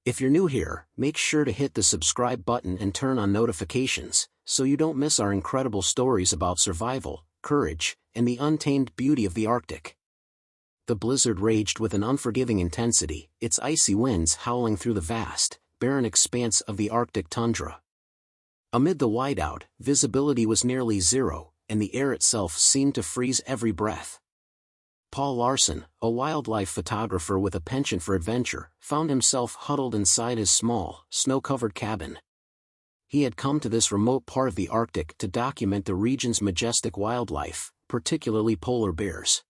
If you're new here, make sure to hit the subscribe button and turn on notifications, so you don't miss our incredible stories about survival, courage, and the untamed beauty of the Arctic. The blizzard raged with an unforgiving intensity, its icy winds howling through the vast, barren expanse of the Arctic tundra. Amid the whiteout, visibility was nearly zero, and the air itself seemed to freeze every breath. Paul Larson, a wildlife photographer with a penchant for adventure, found himself huddled inside his small, snow-covered cabin. He had come to this remote part of the Arctic to document the region's majestic wildlife, particularly polar bears.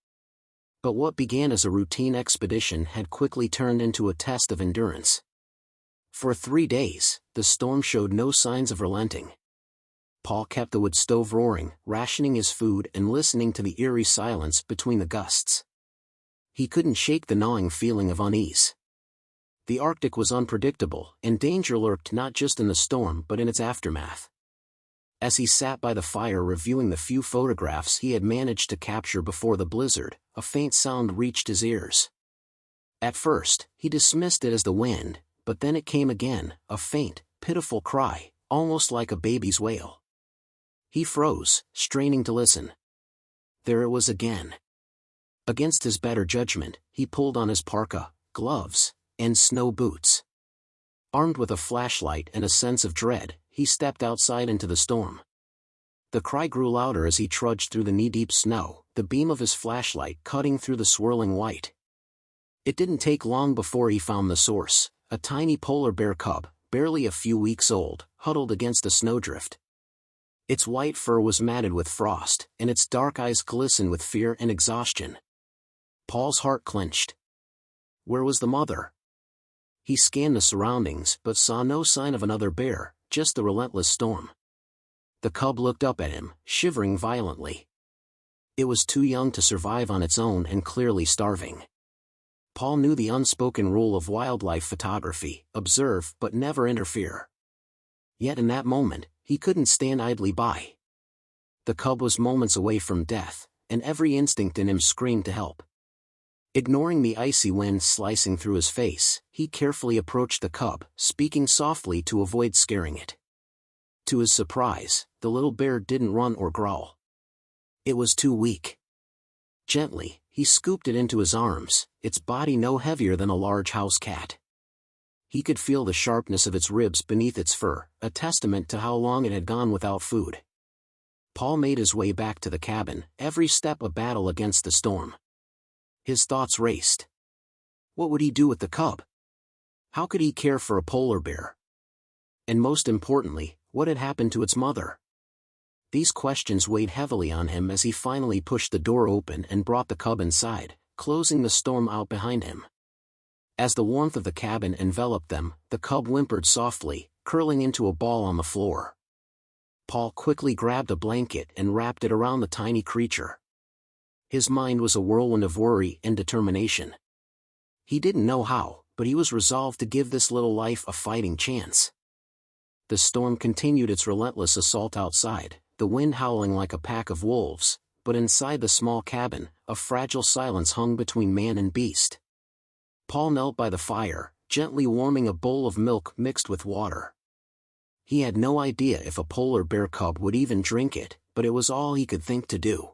But what began as a routine expedition had quickly turned into a test of endurance. For 3 days, the storm showed no signs of relenting. Paul kept the wood stove roaring, rationing his food and listening to the eerie silence between the gusts. He couldn't shake the gnawing feeling of unease. The Arctic was unpredictable, and danger lurked not just in the storm but in its aftermath. As he sat by the fire reviewing the few photographs he had managed to capture before the blizzard, a faint sound reached his ears. At first, he dismissed it as the wind, but then it came again, a faint, pitiful cry, almost like a baby's wail. He froze, straining to listen. There it was again. Against his better judgment, he pulled on his parka, gloves, and snow boots. Armed with a flashlight and a sense of dread, he stepped outside into the storm. The cry grew louder as he trudged through the knee-deep snow, the beam of his flashlight cutting through the swirling white. It didn't take long before he found the source, a tiny polar bear cub, barely a few weeks old, huddled against a snowdrift. Its white fur was matted with frost, and its dark eyes glistened with fear and exhaustion. Paul's heart clenched. Where was the mother? He scanned the surroundings but saw no sign of another bear, just the relentless storm. The cub looked up at him, shivering violently. It was too young to survive on its own and clearly starving. Paul knew the unspoken rule of wildlife photography: observe but never interfere. Yet in that moment, he couldn't stand idly by. The cub was moments away from death, and every instinct in him screamed to help. Ignoring the icy wind slicing through his face, he carefully approached the cub, speaking softly to avoid scaring it. To his surprise, the little bear didn't run or growl. It was too weak. Gently, he scooped it into his arms, its body no heavier than a large house cat. He could feel the sharpness of its ribs beneath its fur, a testament to how long it had gone without food. Paul made his way back to the cabin, every step a battle against the storm. His thoughts raced. What would he do with the cub? How could he care for a polar bear? And most importantly, what had happened to its mother? These questions weighed heavily on him as he finally pushed the door open and brought the cub inside, closing the storm out behind him. As the warmth of the cabin enveloped them, the cub whimpered softly, curling into a ball on the floor. Paul quickly grabbed a blanket and wrapped it around the tiny creature. His mind was a whirlwind of worry and determination. He didn't know how, but he was resolved to give this little life a fighting chance. The storm continued its relentless assault outside, the wind howling like a pack of wolves, but inside the small cabin, a fragile silence hung between man and beast. Paul knelt by the fire, gently warming a bowl of milk mixed with water. He had no idea if a polar bear cub would even drink it, but it was all he could think to do.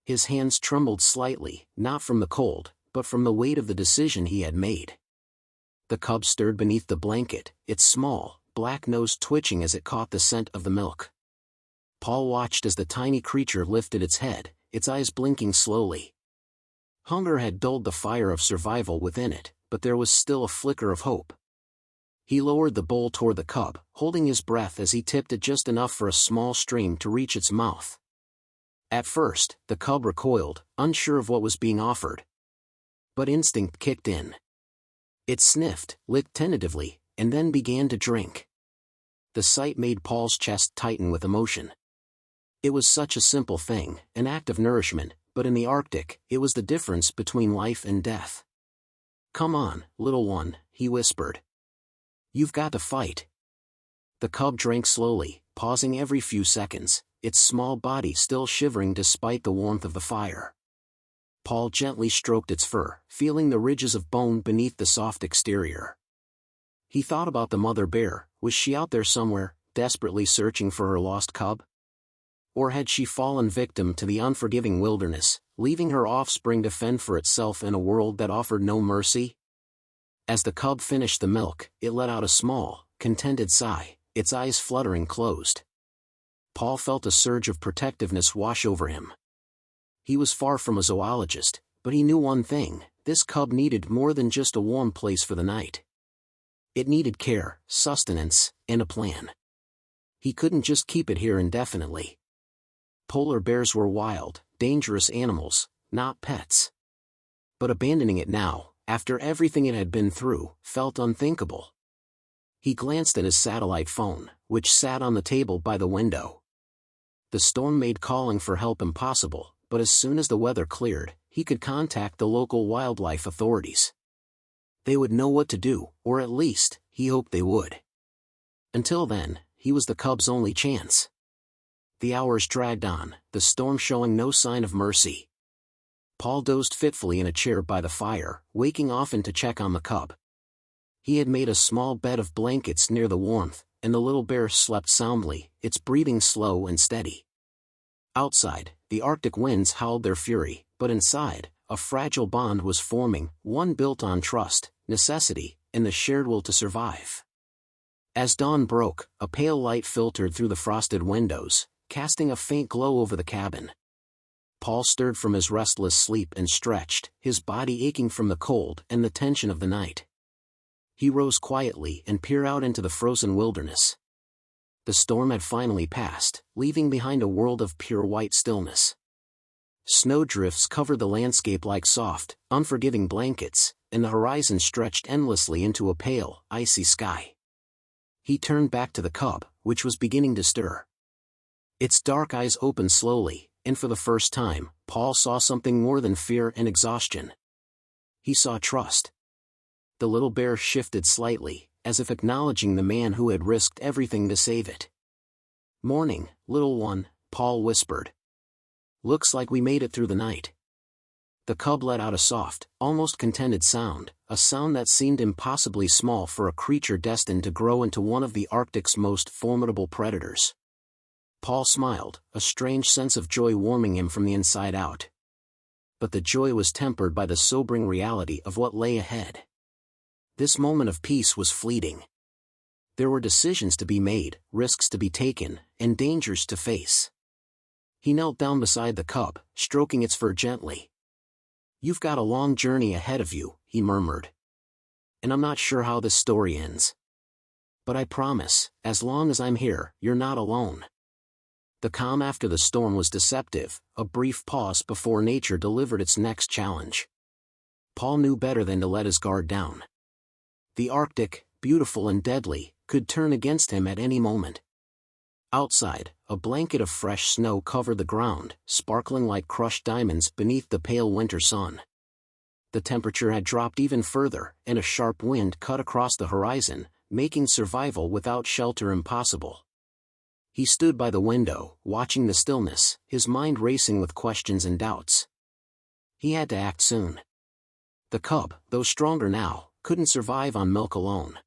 His hands trembled slightly, not from the cold, but from the weight of the decision he had made. The cub stirred beneath the blanket, its small, black nose twitching as it caught the scent of the milk. Paul watched as the tiny creature lifted its head, its eyes blinking slowly. Hunger had dulled the fire of survival within it, but there was still a flicker of hope. He lowered the bowl toward the cub, holding his breath as he tipped it just enough for a small stream to reach its mouth. At first, the cub recoiled, unsure of what was being offered. But instinct kicked in. It sniffed, licked tentatively, and then began to drink. The sight made Paul's chest tighten with emotion. It was such a simple thing, an act of nourishment, but in the Arctic, it was the difference between life and death. "Come on, little one," he whispered. "You've got to fight." The cub drank slowly, pausing every few seconds, its small body still shivering despite the warmth of the fire. Paul gently stroked its fur, feeling the ridges of bone beneath the soft exterior. He thought about the mother bear. Was she out there somewhere, desperately searching for her lost cub? Or had she fallen victim to the unforgiving wilderness, leaving her offspring to fend for itself in a world that offered no mercy? As the cub finished the milk, it let out a small, contented sigh, its eyes fluttering closed. Paul felt a surge of protectiveness wash over him. He was far from a zoologist, but he knew one thing: this cub needed more than just a warm place for the night. It needed care, sustenance, and a plan. He couldn't just keep it here indefinitely. Polar bears were wild, dangerous animals, not pets. But abandoning it now, after everything it had been through, felt unthinkable. He glanced at his satellite phone, which sat on the table by the window. The storm made calling for help impossible, but as soon as the weather cleared, he could contact the local wildlife authorities. They would know what to do, or at least, he hoped they would. Until then, he was the cub's only chance. The hours dragged on, the storm showing no sign of mercy. Paul dozed fitfully in a chair by the fire, waking often to check on the cub. He had made a small bed of blankets near the warmth, and the little bear slept soundly, its breathing slow and steady. Outside, the Arctic winds howled their fury, but inside, a fragile bond was forming, one built on trust, necessity, and the shared will to survive. As dawn broke, a pale light filtered through the frosted windows, casting a faint glow over the cabin. Paul stirred from his restless sleep and stretched, his body aching from the cold and the tension of the night. He rose quietly and peered out into the frozen wilderness. The storm had finally passed, leaving behind a world of pure white stillness. Snowdrifts covered the landscape like soft, unforgiving blankets, and the horizon stretched endlessly into a pale, icy sky. He turned back to the cub, which was beginning to stir. Its dark eyes opened slowly, and for the first time, Paul saw something more than fear and exhaustion. He saw trust. The little bear shifted slightly, as if acknowledging the man who had risked everything to save it. "Morning, little one," Paul whispered. "Looks like we made it through the night." The cub let out a soft, almost contented sound, a sound that seemed impossibly small for a creature destined to grow into one of the Arctic's most formidable predators. Paul smiled, a strange sense of joy warming him from the inside out. But the joy was tempered by the sobering reality of what lay ahead. This moment of peace was fleeting. There were decisions to be made, risks to be taken, and dangers to face. He knelt down beside the cub, stroking its fur gently. "You've got a long journey ahead of you," he murmured. "And I'm not sure how this story ends. But I promise, as long as I'm here, you're not alone." The calm after the storm was deceptive, a brief pause before nature delivered its next challenge. Paul knew better than to let his guard down. The Arctic, beautiful and deadly, could turn against him at any moment. Outside, a blanket of fresh snow covered the ground, sparkling like crushed diamonds beneath the pale winter sun. The temperature had dropped even further, and a sharp wind cut across the horizon, making survival without shelter impossible. He stood by the window, watching the stillness, his mind racing with questions and doubts. He had to act soon. The cub, though stronger now, couldn't survive on milk alone.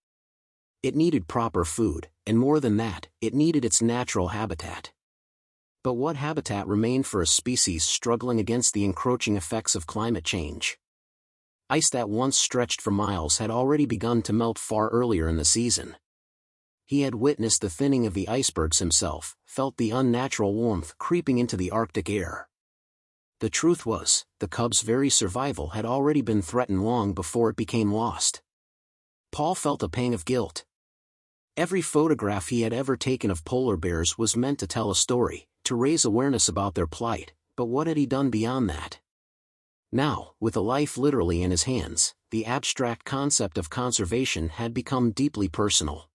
It needed proper food, and more than that, it needed its natural habitat. But what habitat remained for a species struggling against the encroaching effects of climate change? Ice that once stretched for miles had already begun to melt far earlier in the season. He had witnessed the thinning of the icebergs himself, felt the unnatural warmth creeping into the Arctic air. The truth was, the cub's very survival had already been threatened long before it became lost. Paul felt a pang of guilt. Every photograph he had ever taken of polar bears was meant to tell a story, to raise awareness about their plight, but what had he done beyond that? Now, with a life literally in his hands, the abstract concept of conservation had become deeply personal.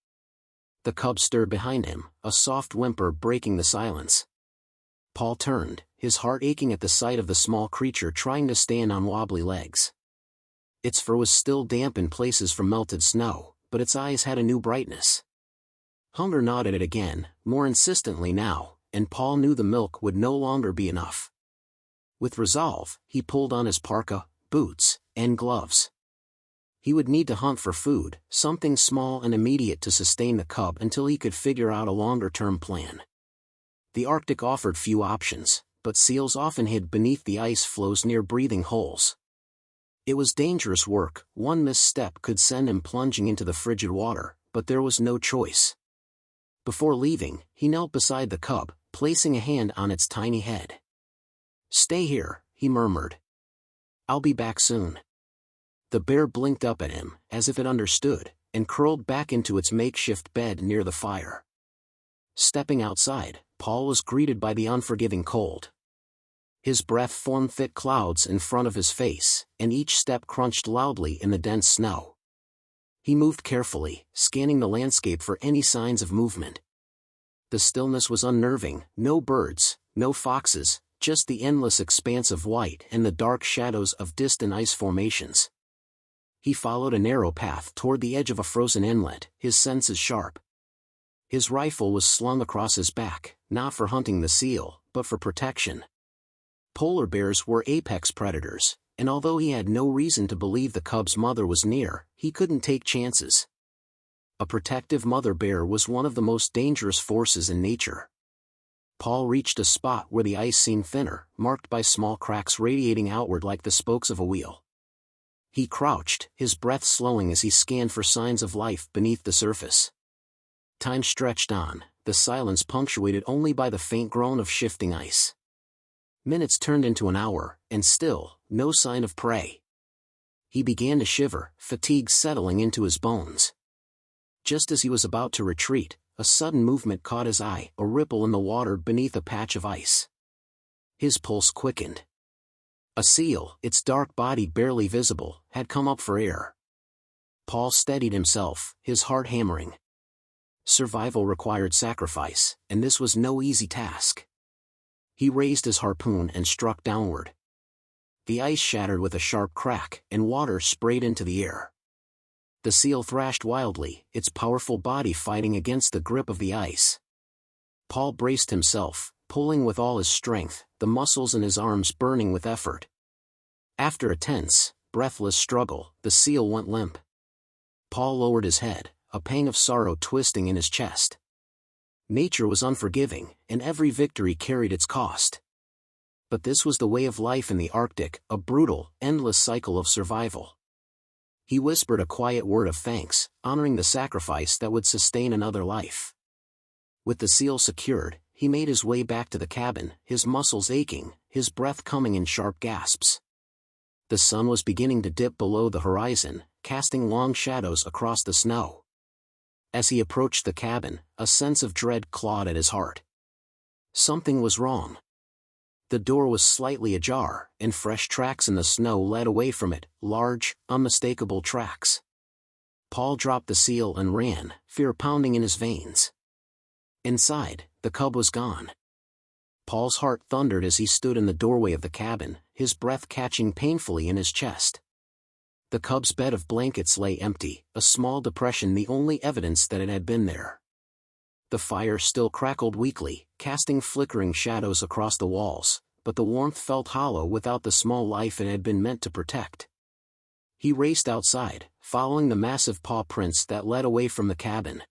The cub stirred behind him, a soft whimper breaking the silence. Paul turned, his heart aching at the sight of the small creature trying to stand on wobbly legs. Its fur was still damp in places from melted snow, but its eyes had a new brightness. Hunger gnawed at it again, more insistently now, and Paul knew the milk would no longer be enough. With resolve, he pulled on his parka, boots, and gloves. He would need to hunt for food, something small and immediate to sustain the cub until he could figure out a longer-term plan. The Arctic offered few options, but seals often hid beneath the ice floes near breathing holes. It was dangerous work. One misstep could send him plunging into the frigid water, but there was no choice. Before leaving, he knelt beside the cub, placing a hand on its tiny head. "Stay here," he murmured. "I'll be back soon." The bear blinked up at him, as if it understood, and curled back into its makeshift bed near the fire. Stepping outside, Paul was greeted by the unforgiving cold. His breath formed thick clouds in front of his face, and each step crunched loudly in the dense snow. He moved carefully, scanning the landscape for any signs of movement. The stillness was unnerving, no birds, no foxes, just the endless expanse of white and the dark shadows of distant ice formations. He followed a narrow path toward the edge of a frozen inlet, his senses sharp. His rifle was slung across his back, not for hunting the seal, but for protection. Polar bears were apex predators, and although he had no reason to believe the cub's mother was near, he couldn't take chances. A protective mother bear was one of the most dangerous forces in nature. Paul reached a spot where the ice seemed thinner, marked by small cracks radiating outward like the spokes of a wheel. He crouched, his breath slowing as he scanned for signs of life beneath the surface. Time stretched on, the silence punctuated only by the faint groan of shifting ice. Minutes turned into an hour, and still, no sign of prey. He began to shiver, fatigue settling into his bones. Just as he was about to retreat, a sudden movement caught his eye, a ripple in the water beneath a patch of ice. His pulse quickened. A seal, its dark body barely visible, had come up for air. Paul steadied himself, his heart hammering. Survival required sacrifice, and this was no easy task. He raised his harpoon and struck downward. The ice shattered with a sharp crack, and water sprayed into the air. The seal thrashed wildly, its powerful body fighting against the grip of the ice. Paul braced himself, pulling with all his strength, the muscles in his arms burning with effort. After a tense, breathless struggle, the seal went limp. Paul lowered his head, a pang of sorrow twisting in his chest. Nature was unforgiving, and every victory carried its cost. But this was the way of life in the Arctic, a brutal, endless cycle of survival. He whispered a quiet word of thanks, honoring the sacrifice that would sustain another life. With the seal secured, he made his way back to the cabin, his muscles aching, his breath coming in sharp gasps. The sun was beginning to dip below the horizon, casting long shadows across the snow. As he approached the cabin, a sense of dread clawed at his heart. Something was wrong. The door was slightly ajar, and fresh tracks in the snow led away from it, large, unmistakable tracks. Paul dropped the seal and ran, fear pounding in his veins. Inside, the cub was gone. Paul's heart thundered as he stood in the doorway of the cabin, his breath catching painfully in his chest. The cub's bed of blankets lay empty, a small depression the only evidence that it had been there. The fire still crackled weakly, casting flickering shadows across the walls, but the warmth felt hollow without the small life it had been meant to protect. He raced outside, following the massive paw prints that led away from the cabin.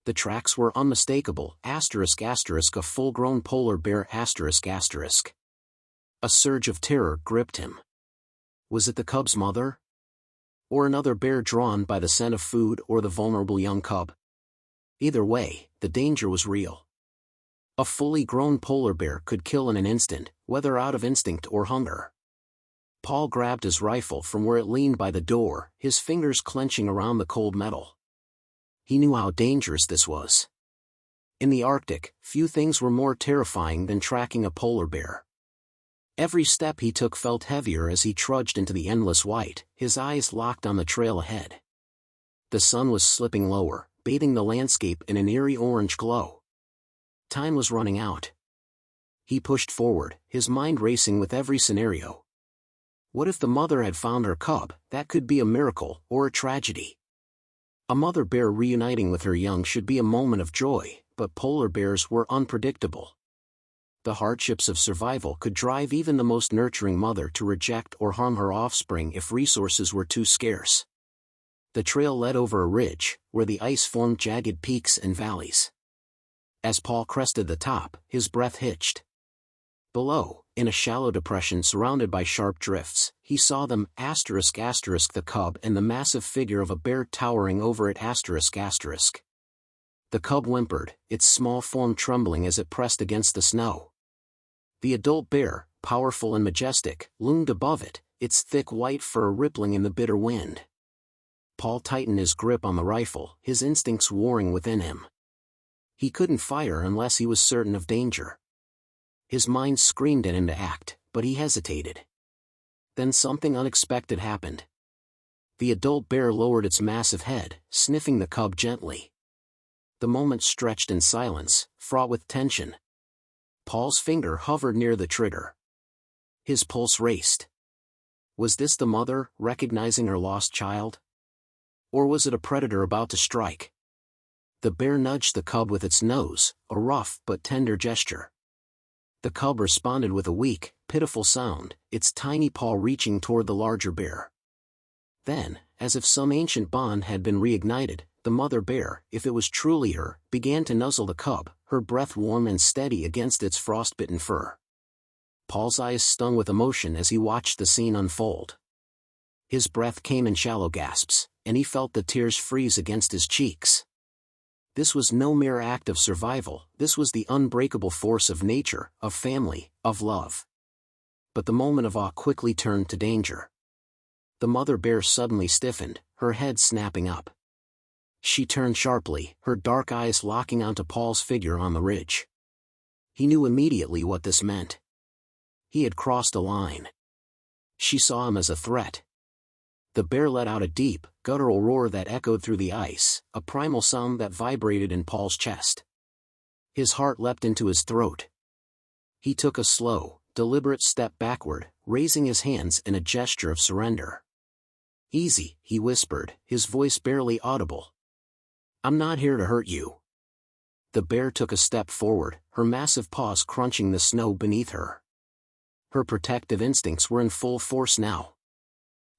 The tracks were unmistakable, ***, a full-grown polar bear, ***. A surge of terror gripped him. Was it the cub's mother? Or another bear drawn by the scent of food or the vulnerable young cub? Either way, the danger was real. A fully grown polar bear could kill in an instant, whether out of instinct or hunger. Paul grabbed his rifle from where it leaned by the door, his fingers clenching around the cold metal. He knew how dangerous this was. In the Arctic, few things were more terrifying than tracking a polar bear. Every step he took felt heavier as he trudged into the endless white, his eyes locked on the trail ahead. The sun was slipping lower, bathing the landscape in an eerie orange glow. Time was running out. He pushed forward, his mind racing with every scenario. What if the mother had found her cub? That could be a miracle, or a tragedy. A mother bear reuniting with her young should be a moment of joy, but polar bears were unpredictable. The hardships of survival could drive even the most nurturing mother to reject or harm her offspring if resources were too scarce. The trail led over a ridge, where the ice formed jagged peaks and valleys. As Paul crested the top, his breath hitched. Below, in a shallow depression surrounded by sharp drifts, he saw them, ***, the cub and the massive figure of a bear towering over it ***. The cub whimpered, its small form trembling as it pressed against the snow. The adult bear, powerful and majestic, loomed above it, its thick white fur rippling in the bitter wind. Paul tightened his grip on the rifle, his instincts warring within him. He couldn't fire unless he was certain of danger. His mind screamed at him to act, but he hesitated. Then something unexpected happened. The adult bear lowered its massive head, sniffing the cub gently. The moment stretched in silence, fraught with tension. Paul's finger hovered near the trigger. His pulse raced. Was this the mother, recognizing her lost child? Or was it a predator about to strike? The bear nudged the cub with its nose, a rough but tender gesture. The cub responded with a weak, pitiful sound, its tiny paw reaching toward the larger bear. Then, as if some ancient bond had been reignited, the mother bear, if it was truly her, began to nuzzle the cub, her breath warm and steady against its frostbitten fur. Paul's eyes stung with emotion as he watched the scene unfold. His breath came in shallow gasps, and he felt the tears freeze against his cheeks. This was no mere act of survival, this was the unbreakable force of nature, of family, of love. But the moment of awe quickly turned to danger. The mother bear suddenly stiffened, her head snapping up. She turned sharply, her dark eyes locking onto Paul's figure on the ridge. He knew immediately what this meant. He had crossed a line. She saw him as a threat. The bear let out a deep, guttural roar that echoed through the ice, a primal sound that vibrated in Paul's chest. His heart leapt into his throat. He took a slow, deliberate step backward, raising his hands in a gesture of surrender. "Easy," he whispered, his voice barely audible. "I'm not here to hurt you." The bear took a step forward, her massive paws crunching the snow beneath her. Her protective instincts were in full force now.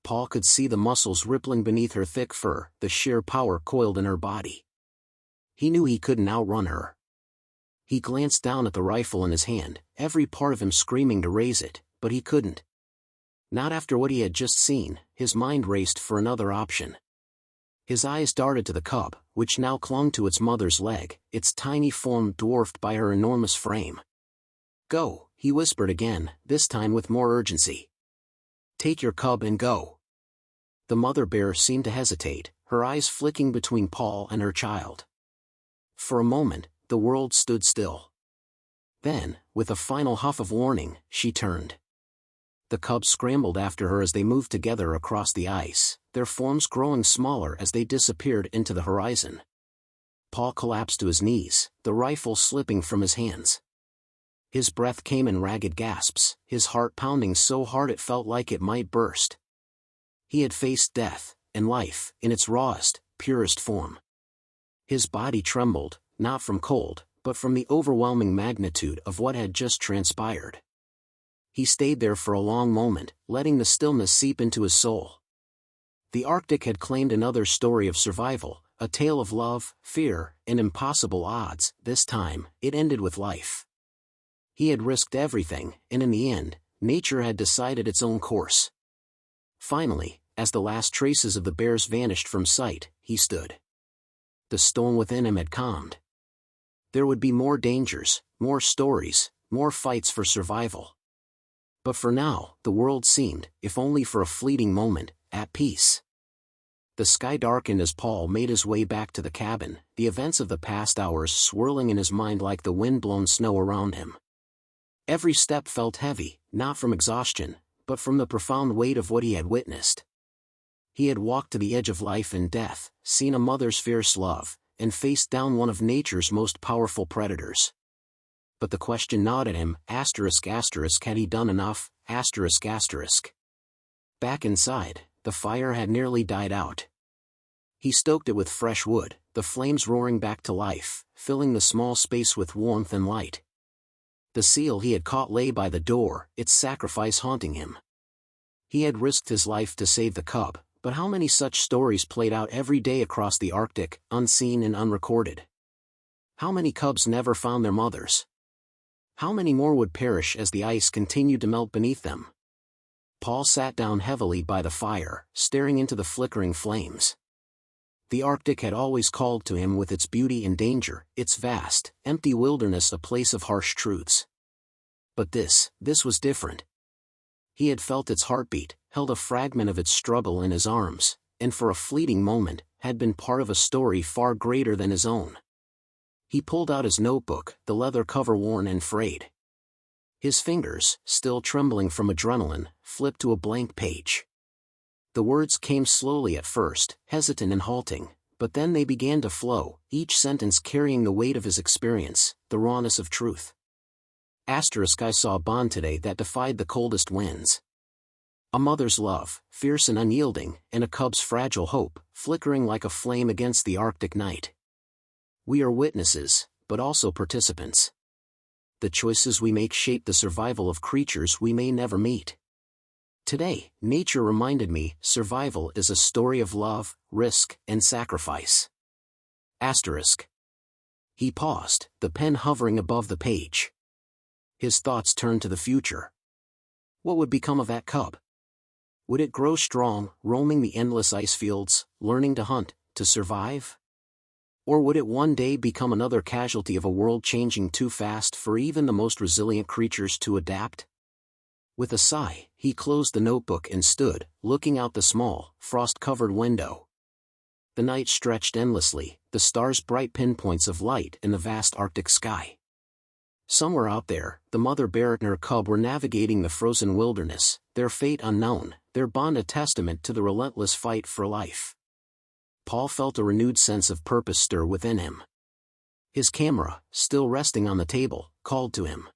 Paul could see the muscles rippling beneath her thick fur, the sheer power coiled in her body. He knew he couldn't outrun her. He glanced down at the rifle in his hand, every part of him screaming to raise it, but he couldn't. Not after what he had just seen. His mind raced for another option. His eyes darted to the cub, which now clung to its mother's leg, its tiny form dwarfed by her enormous frame. "Go," he whispered again, this time with more urgency. "Take your cub and go." The mother bear seemed to hesitate, her eyes flicking between Paul and her child. For a moment, the world stood still. Then, with a final huff of warning, she turned. The cub scrambled after her as they moved together across the ice, their forms growing smaller as they disappeared into the horizon. Paul collapsed to his knees, the rifle slipping from his hands. His breath came in ragged gasps, his heart pounding so hard it felt like it might burst. He had faced death, and life, in its rawest, purest form. His body trembled, not from cold, but from the overwhelming magnitude of what had just transpired. He stayed there for a long moment, letting the stillness seep into his soul. The Arctic had claimed another story of survival, a tale of love, fear, and impossible odds. This time, it ended with life. He had risked everything, and in the end, nature had decided its own course. Finally, as the last traces of the bears vanished from sight, he stood. The storm within him had calmed. There would be more dangers, more stories, more fights for survival. But for now, the world seemed, if only for a fleeting moment, at peace. The sky darkened as Paul made his way back to the cabin, the events of the past hours swirling in his mind like the wind-blown snow around him. Every step felt heavy, not from exhaustion, but from the profound weight of what he had witnessed. He had walked to the edge of life and death, seen a mother's fierce love, and faced down one of nature's most powerful predators. But the question gnawed at him, had he done enough, Back inside, the fire had nearly died out. He stoked it with fresh wood, the flames roaring back to life, filling the small space with warmth and light. The seal he had caught lay by the door, its sacrifice haunting him. He had risked his life to save the cub, But how many such stories played out every day across the Arctic, unseen and unrecorded? How many cubs never found their mothers? How many more would perish as the ice continued to melt beneath them? Paul sat down heavily by the fire, staring into the flickering flames. The Arctic had always called to him with its beauty and danger, its vast, empty wilderness a place of harsh truths. But this was different. He had felt its heartbeat, held a fragment of its struggle in his arms, and for a fleeting moment, had been part of a story far greater than his own. He pulled out his notebook, the leather cover worn and frayed. His fingers, still trembling from adrenaline, flipped to a blank page. The words came slowly at first, hesitant and halting, but then they began to flow, each sentence carrying the weight of his experience, the rawness of truth. I saw a bond today that defied the coldest winds. A mother's love, fierce and unyielding, and a cub's fragile hope, flickering like a flame against the Arctic night. We are witnesses, but also participants. The choices we make shape the survival of creatures we may never meet. Today, nature reminded me, survival is a story of love, risk, and sacrifice. He paused, the pen hovering above the page. His thoughts turned to the future. What would become of that cub? Would it grow strong, roaming the endless ice fields, learning to hunt, to survive? Or would it one day become another casualty of a world changing too fast for even the most resilient creatures to adapt? With a sigh, he closed the notebook and stood, looking out the small, frost-covered window. The night stretched endlessly, the stars bright pinpoints of light in the vast Arctic sky. Somewhere out there, the mother bear and her cub were navigating the frozen wilderness, their fate unknown, their bond a testament to the relentless fight for life. Paul felt a renewed sense of purpose stir within him. His camera, still resting on the table, called to him.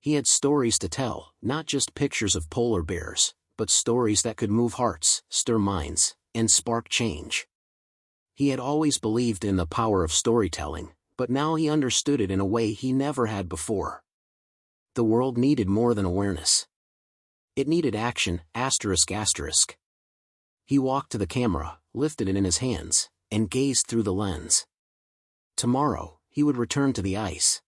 He had stories to tell, not just pictures of polar bears, but stories that could move hearts, stir minds, and spark change. He had always believed in the power of storytelling, but now he understood it in a way he never had before. The world needed more than awareness. It needed action, ***. He walked to the camera, lifted it in his hands, and gazed through the lens. Tomorrow, he would return to the ice.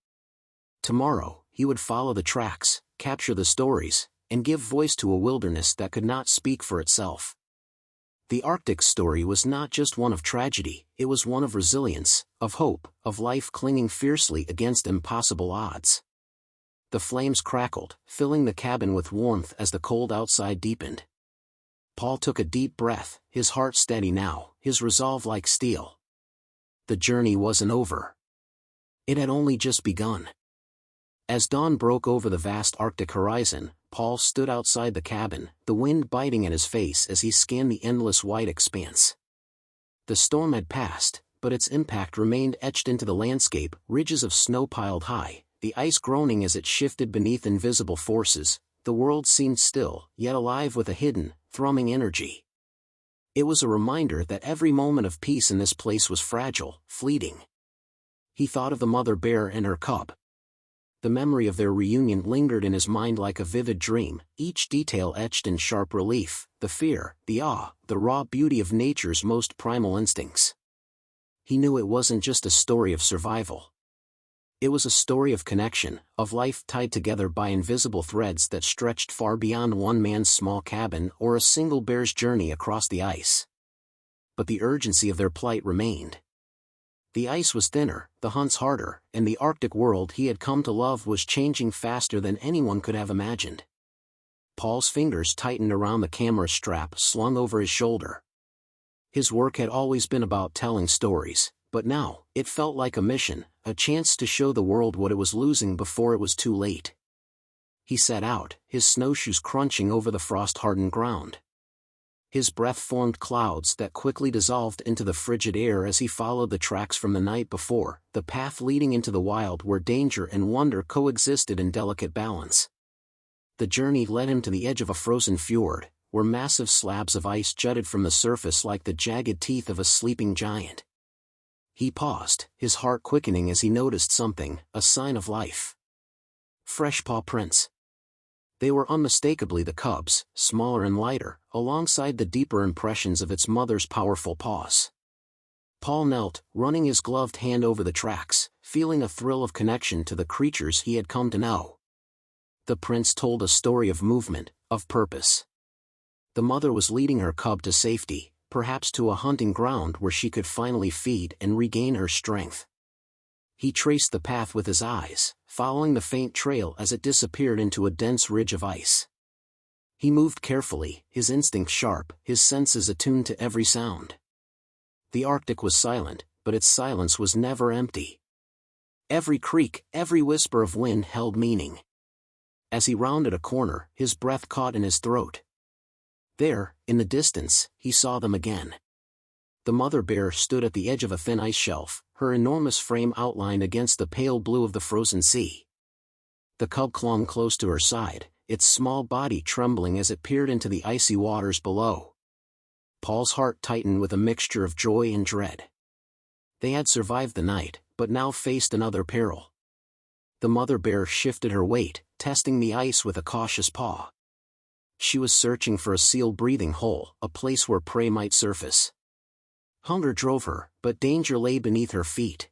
Tomorrow, he would follow the tracks, capture the stories, and give voice to a wilderness that could not speak for itself. The Arctic story was not just one of tragedy, it was one of resilience, of hope, of life clinging fiercely against impossible odds. The flames crackled, filling the cabin with warmth as the cold outside deepened. Paul took a deep breath, his heart steady now, his resolve like steel. The journey wasn't over. It had only just begun. As dawn broke over the vast Arctic horizon, Paul stood outside the cabin, the wind biting at his face as he scanned the endless white expanse. The storm had passed, but its impact remained etched into the landscape, ridges of snow piled high, the ice groaning as it shifted beneath invisible forces. The world seemed still, yet alive with a hidden, thrumming energy. It was a reminder that every moment of peace in this place was fragile, fleeting. He thought of the mother bear and her cub. The memory of their reunion lingered in his mind like a vivid dream, each detail etched in sharp relief, the fear, the awe, the raw beauty of nature's most primal instincts. He knew it wasn't just a story of survival. It was a story of connection, of life tied together by invisible threads that stretched far beyond one man's small cabin or a single bear's journey across the ice. But the urgency of their plight remained. The ice was thinner, the hunts harder, and the Arctic world he had come to love was changing faster than anyone could have imagined. Paul's fingers tightened around the camera strap slung over his shoulder. His work had always been about telling stories, but now, it felt like a mission, a chance to show the world what it was losing before it was too late. He set out, his snowshoes crunching over the frost-hardened ground. His breath formed clouds that quickly dissolved into the frigid air as he followed the tracks from the night before, the path leading into the wild where danger and wonder coexisted in delicate balance. The journey led him to the edge of a frozen fjord, where massive slabs of ice jutted from the surface like the jagged teeth of a sleeping giant. He paused, his heart quickening as he noticed something, a sign of life. Fresh paw prints. They were unmistakably the cub's, smaller and lighter, alongside the deeper impressions of its mother's powerful paws. Paul knelt, running his gloved hand over the tracks, feeling a thrill of connection to the creatures he had come to know. The prints told a story of movement, of purpose. The mother was leading her cub to safety, perhaps to a hunting ground where she could finally feed and regain her strength. He traced the path with his eyes, following the faint trail as it disappeared into a dense ridge of ice. He moved carefully, his instincts sharp, his senses attuned to every sound. The Arctic was silent, but its silence was never empty. Every creak, every whisper of wind held meaning. As he rounded a corner, his breath caught in his throat. There, in the distance, he saw them again. The mother bear stood at the edge of a thin ice shelf, her enormous frame outlined against the pale blue of the frozen sea. The cub clung close to her side, its small body trembling as it peered into the icy waters below. Paul's heart tightened with a mixture of joy and dread. They had survived the night, but now faced another peril. The mother bear shifted her weight, testing the ice with a cautious paw. She was searching for a seal-breathing hole, a place where prey might surface. Hunger drove her, but danger lay beneath her feet.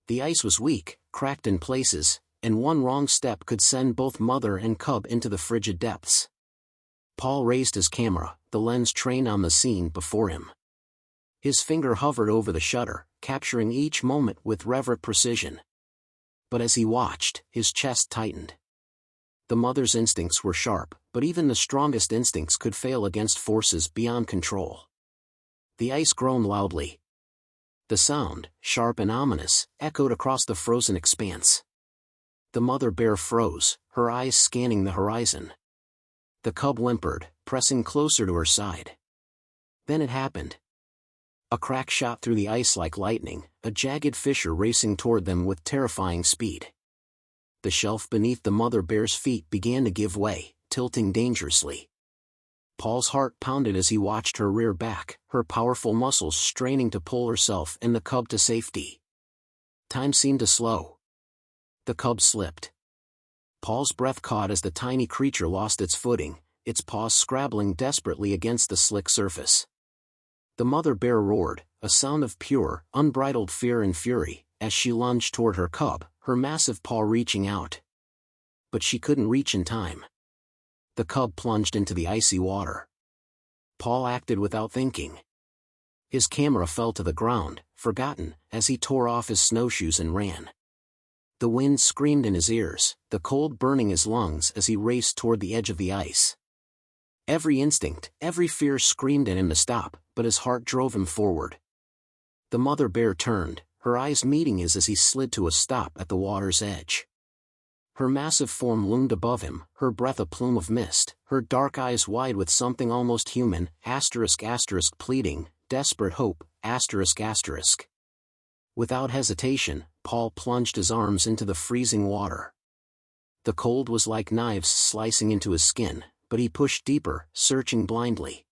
The ice was weak, cracked in places, and one wrong step could send both mother and cub into the frigid depths. Paul raised his camera, the lens trained on the scene before him. His finger hovered over the shutter, capturing each moment with reverent precision. But as he watched, his chest tightened. The mother's instincts were sharp, but even the strongest instincts could fail against forces beyond control. The ice groaned loudly. The sound, sharp and ominous, echoed across the frozen expanse. The mother bear froze, her eyes scanning the horizon. The cub whimpered, pressing closer to her side. Then it happened. A crack shot through the ice like lightning, a jagged fissure racing toward them with terrifying speed. The shelf beneath the mother bear's feet began to give way, tilting dangerously. Paul's heart pounded as he watched her rear back, her powerful muscles straining to pull herself and the cub to safety. Time seemed to slow. The cub slipped. Paul's breath caught as the tiny creature lost its footing, its paws scrabbling desperately against the slick surface. The mother bear roared, a sound of pure, unbridled fear and fury, as she lunged toward her cub, her massive paw reaching out. But she couldn't reach in time. The cub plunged into the icy water. Paul acted without thinking. His camera fell to the ground, forgotten, as he tore off his snowshoes and ran. The wind screamed in his ears, the cold burning his lungs as he raced toward the edge of the ice. Every instinct, every fear screamed at him to stop, but his heart drove him forward. The mother bear turned, her eyes meeting his as he slid to a stop at the water's edge. Her massive form loomed above him, her breath a plume of mist, her dark eyes wide with something almost human, ***, pleading, desperate hope, ***. Without hesitation, Paul plunged his arms into the freezing water. The cold was like knives slicing into his skin, but he pushed deeper, searching blindly.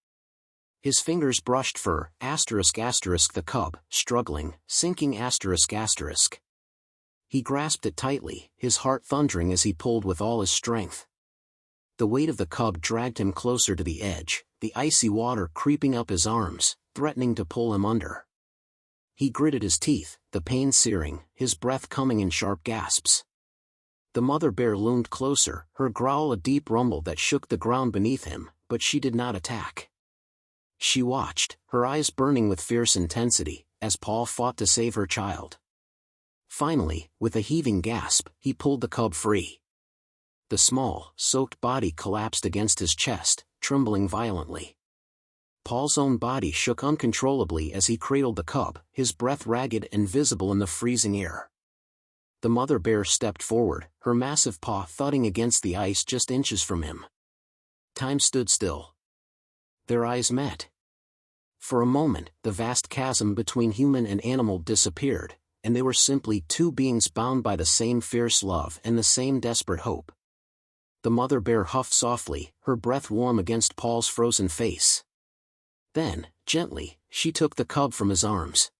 His fingers brushed fur, ***, the cub, struggling, sinking ***. He grasped it tightly, his heart thundering as he pulled with all his strength. The weight of the cub dragged him closer to the edge, the icy water creeping up his arms, threatening to pull him under. He gritted his teeth, the pain searing, his breath coming in sharp gasps. The mother bear loomed closer, her growl a deep rumble that shook the ground beneath him, but she did not attack. She watched, her eyes burning with fierce intensity, as Paul fought to save her child. Finally, with a heaving gasp, he pulled the cub free. The small, soaked body collapsed against his chest, trembling violently. Paul's own body shook uncontrollably as he cradled the cub, his breath ragged and visible in the freezing air. The mother bear stepped forward, her massive paw thudding against the ice just inches from him. Time stood still. Their eyes met. For a moment, the vast chasm between human and animal disappeared, and they were simply two beings bound by the same fierce love and the same desperate hope. The mother bear huffed softly, her breath warm against Paul's frozen face. Then, gently, she took the cub from his arms.